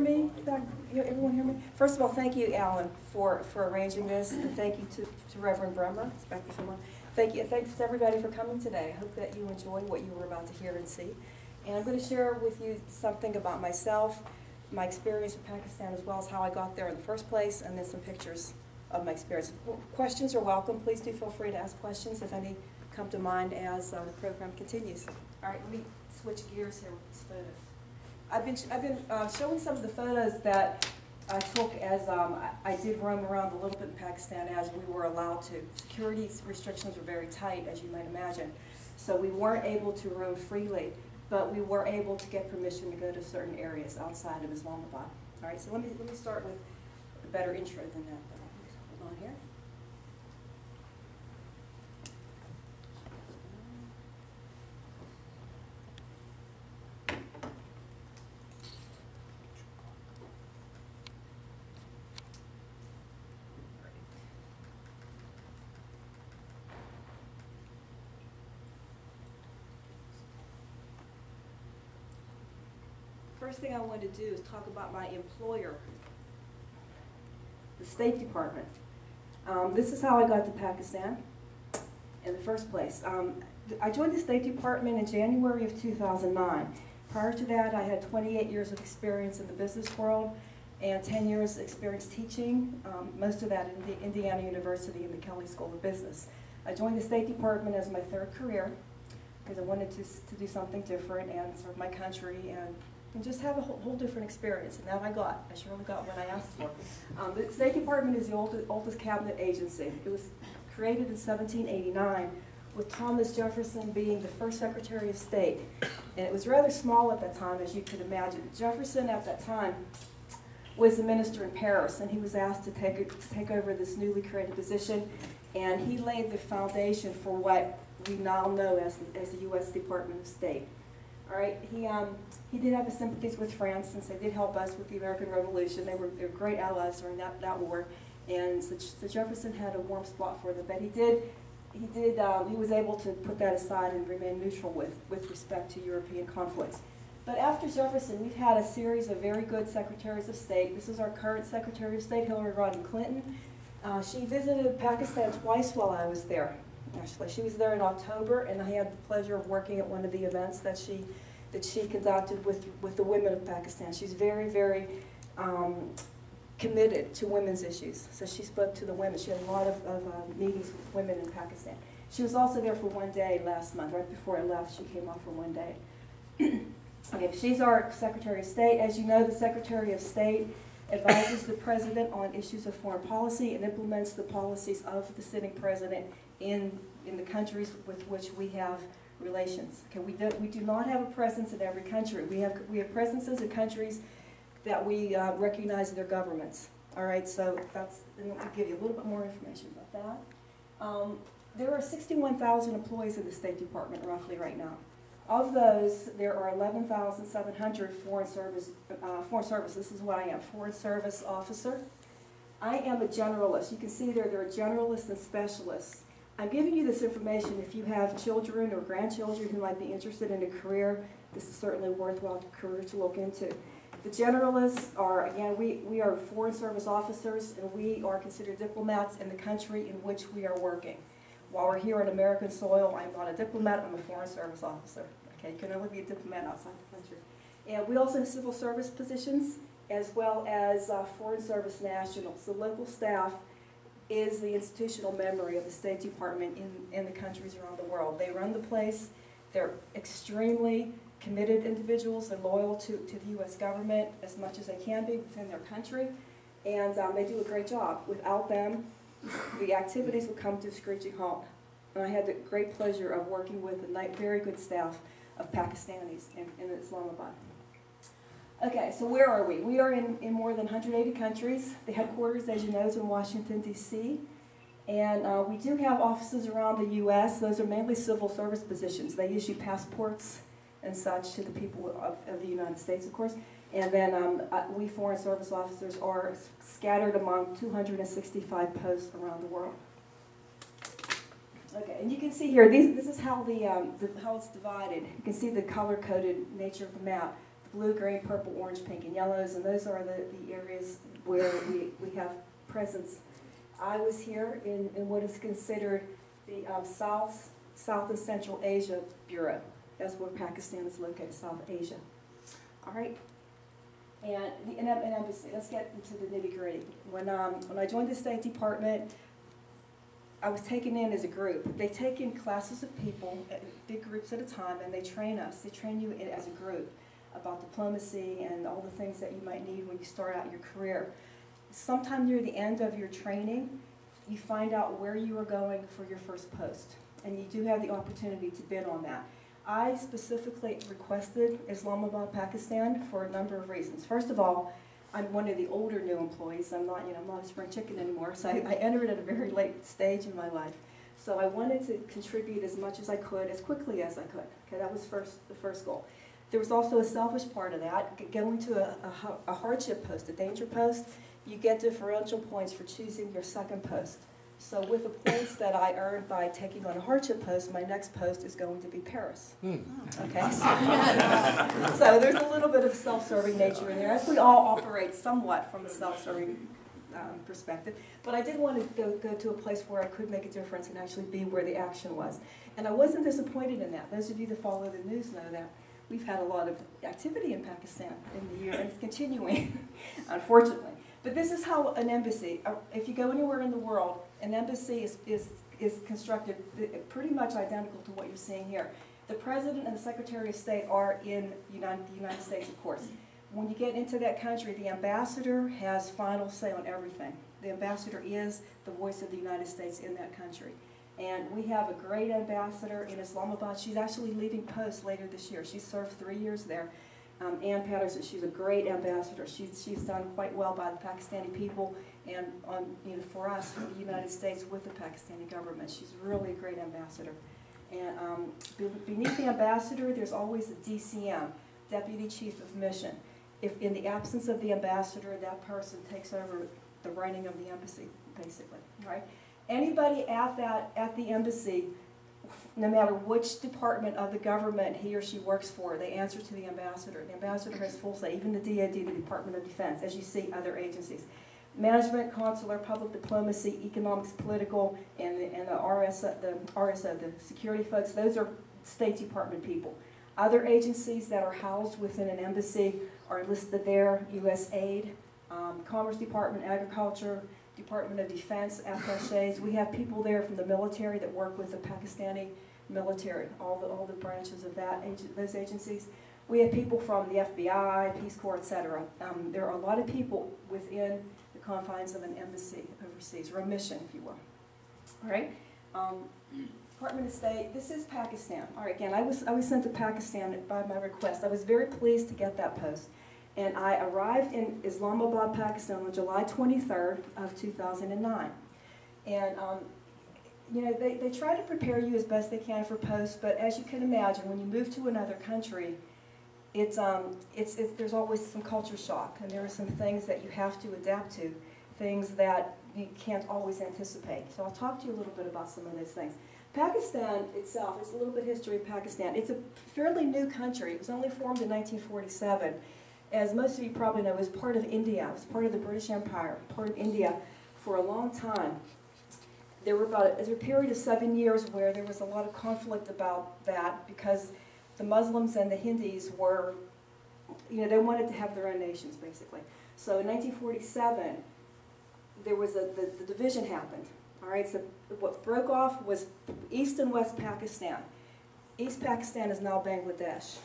me? Everyone hear me? First of all, thank you, Alan, for arranging this, and thank you to Reverend Bremer. It's back to someone. Thank you, and thanks to everybody for coming today. I hope that you enjoy what you were about to hear and see. And I'm going to share with you something about myself, my experience in Pakistan, as well as how I got there in the first place, and then some pictures of my experience. Questions are welcome. Please do feel free to ask questions if any come to mind as the program continues. All right, let me switch gears here with these photos. I've been showing some of the photos that I took as I did roam around a little bit in Pakistan as we were allowed to. Security restrictions were very tight, as you might imagine, so we weren't able to roam freely, but we were able to get permission to go to certain areas outside of Islamabad. All right, so let me start with a better intro than that. Hold on here. First thing I want to do is talk about my employer, the State Department. This is how I got to Pakistan in the first place. I joined the State Department in January of 2009. Prior to that, I had 28 years of experience in the business world and 10 years experience teaching, most of that in the Indiana University in the Kelley School of Business. I joined the State Department as my third career because I wanted to do something different and serve my country and just have a whole different experience, and that I surely got what I asked for. The State Department is the oldest cabinet agency. It was created in 1789 with Thomas Jefferson being the first Secretary of State, and it was rather small at that time, as you could imagine. Jefferson at that time was the minister in Paris, and he was asked to take over this newly created position, and he laid the foundation for what we now know as the U.S. Department of State. All right, he did have his sympathies with France since they did help us with the American Revolution. They were great allies during that war, and so Jefferson had a warm spot for them. But he was able to put that aside and remain neutral with respect to European conflicts. But after Jefferson, we've had a series of very good secretaries of state. This is our current Secretary of State, Hillary Rodham Clinton. She visited Pakistan twice while I was there. Actually, she was there in October, and I had the pleasure of working at one of the events that she conducted with the women of Pakistan. She's very, very committed to women's issues. So she spoke to the women. She had a lot of meetings with women in Pakistan. She was also there for one day last month. Right before I left, she came off for one day. Okay, she's our Secretary of State. As you know, the Secretary of State advises the President on issues of foreign policy and implements the policies of the sitting President in the countries with which we have relations. Okay, we do not have a presence in every country. We have presences in countries that we recognize their governments. All right, so and let me give you a little bit more information about that. There are 61,000 employees in the State Department roughly right now. Of those, there are 11,700 foreign service. This is what I am, foreign service officer. I am a generalist. You can see there are generalists and specialists. I'm giving you this information if you have children or grandchildren who might be interested in a career. This is certainly a worthwhile career to look into. The generalists are, again, we are foreign service officers, and we are considered diplomats in the country in which we are working. While we're here on American soil, I'm not a diplomat, I'm a foreign service officer. Okay, you can only be a diplomat outside the country. And we also have civil service positions, as well as foreign service nationals. The local staff is the institutional memory of the State Department in the countries around the world. They run the place. They're extremely committed individuals. They're loyal to the U.S. government as much as they can be within their country, and they do a great job. Without them, the activities would come to a screeching halt. And I had the great pleasure of working with a very good staff of Pakistanis in Islamabad. Okay, so where are we? We are in more than 180 countries. The headquarters, as you know, is in Washington, D.C. And we do have offices around the U.S. Those are mainly civil service positions. They issue passports and such to the people of the United States, of course. And then we foreign service officers are scattered among 265 posts around the world. Okay, and you can see here, this is how how it's divided. You can see the color-coded nature of the map. blue, green, purple, orange, pink, and yellows, and those are the areas where we have presence. I was here in what is considered the South and Central Asia Bureau. That's where Pakistan is located, South Asia. All right? And an embassy, let's get into the nitty-gritty. When I joined the State Department, I was taken in as a group. They take in classes of people, big groups at a time, and they train us. They train you as a group about diplomacy and all the things that you might need when you start out your career. Sometime near the end of your training, you find out where you are going for your first post, and you do have the opportunity to bid on that. I specifically requested Islamabad, Pakistan for a number of reasons. First of all, I'm one of the older new employees. I'm not a spring chicken anymore, so I entered at a very late stage in my life. So I wanted to contribute as much as I could, as quickly as I could. Okay, that was the first goal. There was also a selfish part of that. Going to a hardship post, a danger post, you get differential points for choosing your second post. So with the points that I earned by taking on a hardship post, my next post is going to be Paris. Okay, so there's a little bit of self-serving nature in there, as we all operate somewhat from a self-serving perspective. But I did want to go to a place where I could make a difference and actually be where the action was. And I wasn't disappointed in that. Those of you that follow the news know that we've had a lot of activity in Pakistan in the year, and it's continuing, unfortunately. But this is how an embassy, if you go anywhere in the world, an embassy is constructed pretty much identical to what you're seeing here. The President and the Secretary of State are in the United States, of course. When you get into that country, the ambassador has final say on everything. The ambassador is the voice of the United States in that country. And we have a great ambassador in Islamabad. She's actually leaving post later this year. She served 3 years there. Ann Patterson, she's a great ambassador. She's done quite well by the Pakistani people and for us, for the United States with the Pakistani government. She's really a great ambassador. And beneath the ambassador, there's always a DCM, Deputy Chief of Mission. If in the absence of the ambassador, that person takes over the running of the embassy, basically. Right? Anybody at the embassy, no matter which department of the government he or she works for, they answer to the ambassador. The ambassador has full say, even the DoD, the Department of Defense, as you see other agencies. Management, consular, public diplomacy, economics, political, and the RSO, the security folks, those are State Department people. Other agencies that are housed within an embassy are listed there: USAID, Commerce Department, Agriculture, Department of Defense, attachés. We have people there from the military that work with the Pakistani military, all the branches of those agencies. We have people from the FBI, Peace Corps, etc. There are a lot of people within the confines of an embassy overseas, or a mission, if you will. All right. Department of State. This is Pakistan. All right. Again, I was sent to Pakistan by my request. I was very pleased to get that post. And I arrived in Islamabad, Pakistan on July 23rd of 2009. And, they try to prepare you as best they can for posts, but as you can imagine, when you move to another country, there's always some culture shock, and there are some things that you have to adapt to, things that you can't always anticipate. So I'll talk to you a little bit about some of those things. Pakistan itself, it's a little bit of history of Pakistan. It's a fairly new country. It was only formed in 1947. As most of you probably know, it was part of India. It was part of the British Empire, part of India for a long time. There was a period of 7 years where there was a lot of conflict about that because the Muslims and the Hindus were, they wanted to have their own nations, basically. So in 1947, there was the division happened. All right, so what broke off was East and West Pakistan. East Pakistan is now Bangladesh.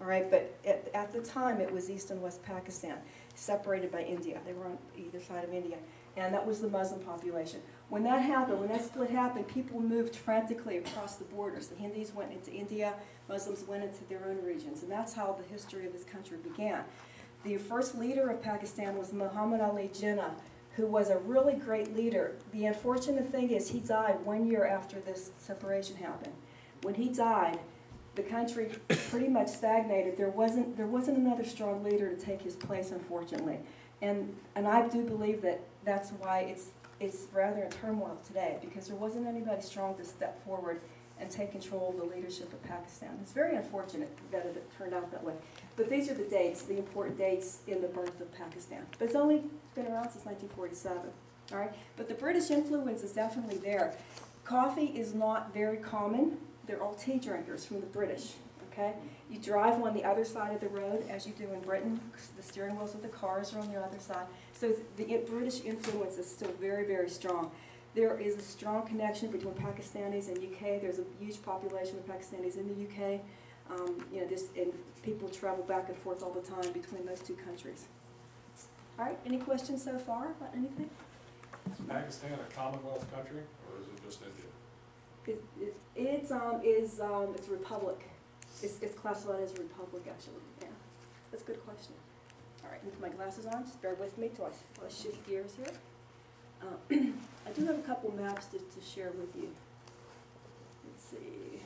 All right, but at the time it was East and West Pakistan, separated by India. They were on either side of India, and that was the Muslim population. When that happened, when that split happened, people moved frantically across the borders. The Hindus went into India, Muslims went into their own regions, and that's how the history of this country began. The first leader of Pakistan was Muhammad Ali Jinnah, who was a really great leader. The unfortunate thing is he died 1 year after this separation happened. When he died, the country pretty much stagnated. There wasn't another strong leader to take his place, unfortunately. And I do believe that that's why it's rather in turmoil today, because there wasn't anybody strong to step forward and take control of the leadership of Pakistan. It's very unfortunate that it turned out that way. But these are the dates, the important dates in the birth of Pakistan. But it's only been around since 1947, all right? But the British influence is definitely there. Coffee is not very common. They're all tea drinkers from the British, okay? You drive on the other side of the road, as you do in Britain. The steering wheels of the cars are on the other side. So the British influence is still very, very strong. There is a strong connection between Pakistanis and UK. There's a huge population of Pakistanis in the UK. And people travel back and forth all the time between those two countries. All right, any questions so far about anything? Is Pakistan a Commonwealth country, or is it just India? It's a republic. It's classified as a republic, actually. Yeah, that's a good question. All right, with my glasses on, just bear with me till I shift gears here. I do have a couple maps to share with you. Let's see.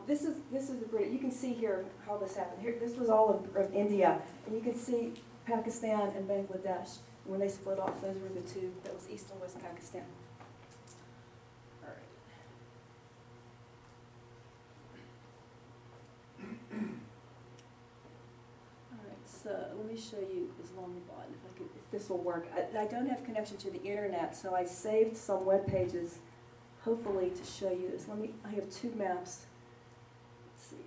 This is the British. You can see here how this happened. Here, this was all of India, and you can see Pakistan and Bangladesh. When they split off, those were the two. That was East and West Pakistan. All right. So let me show you Islamabad, if this will work. I don't have connection to the internet, so I saved some web pages, hopefully to show you this. I have two maps. Let's see.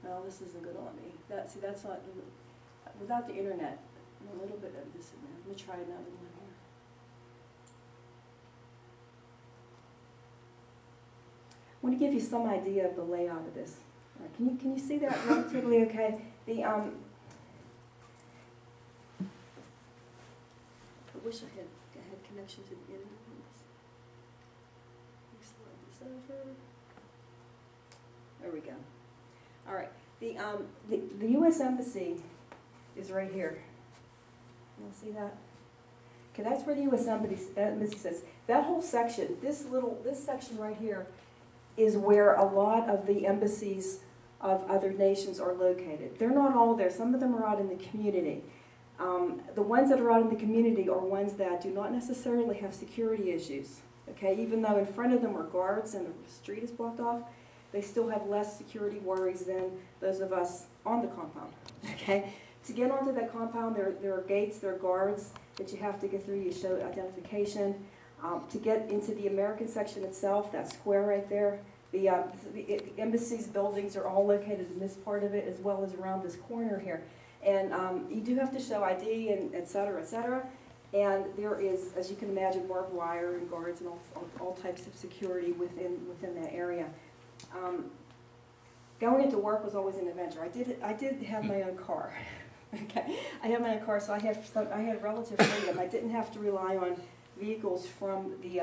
No, this isn't good on me. That's not, without the internet, a little bit of this in there. Let me try another one here. I want to give you some idea of the layout of this. All right, can you see that relatively okay? I wish I had connection to the internet. Let me slide this over. There we go. All right, the U.S. Embassy is right here. You see that? Okay, that's where the U.S. Embassy sits. That whole section, this section right here, is where a lot of the embassies of other nations are located. They're not all there. Some of them are out in the community. The ones that are out in the community are ones that do not necessarily have security issues. Okay, even though in front of them are guards and the street is blocked off, they still have less security worries than those of us on the compound, okay? To get onto that compound, there are gates, there are guards that you have to get through. You show identification. To get into the American section itself, that square right there, the embassy's buildings are all located in this part of it as well as around this corner here. And you do have to show ID and et cetera, et cetera. And there is, as you can imagine, barbed wire and guards and all types of security within that area. Going into work was always an adventure. I did have my own car. Okay, I had my own car, so I had relative freedom. I didn't have to rely on vehicles from the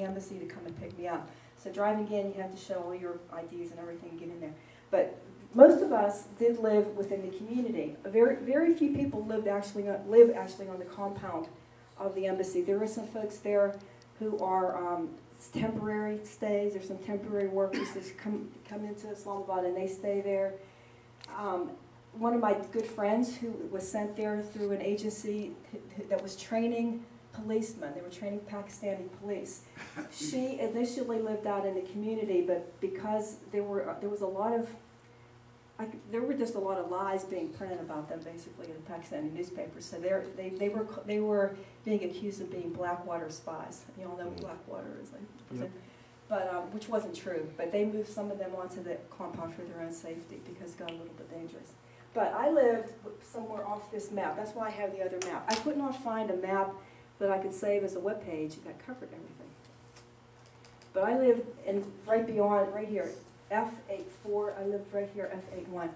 embassy to come and pick me up. So driving in, you have to show all your IDs and everything to get in there. But most of us did live within the community. Very few people live actually on the compound of the embassy. There are some folks there who are temporary stays. There's some temporary workers that come into Islamabad and they stay there. One of my good friends who was sent there through an agency that was training policemen. They were training Pakistani police. She initially lived out in the community, but because there were just a lot of lies being printed about them, basically, in the Pakistani newspapers. So they were being accused of being Blackwater spies. You all know what Blackwater is, like, but which wasn't true. But they moved some of them onto the compound for their own safety because it got a little bit dangerous. But I lived somewhere off this map. That's why I have the other map. I could not find a map that I could save as a web page that covered everything. But I lived right beyond, right here, F84, I lived right here, F81.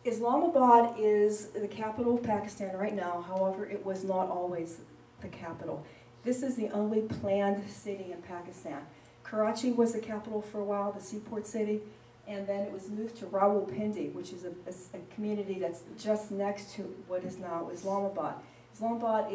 Islamabad is the capital of Pakistan right now, however, it was not always the capital. This is the only planned city in Pakistan. Karachi was the capital for a while, the seaport city, and then it was moved to Rawalpindi, which is a community that's just next to what is now Islamabad. Islamabad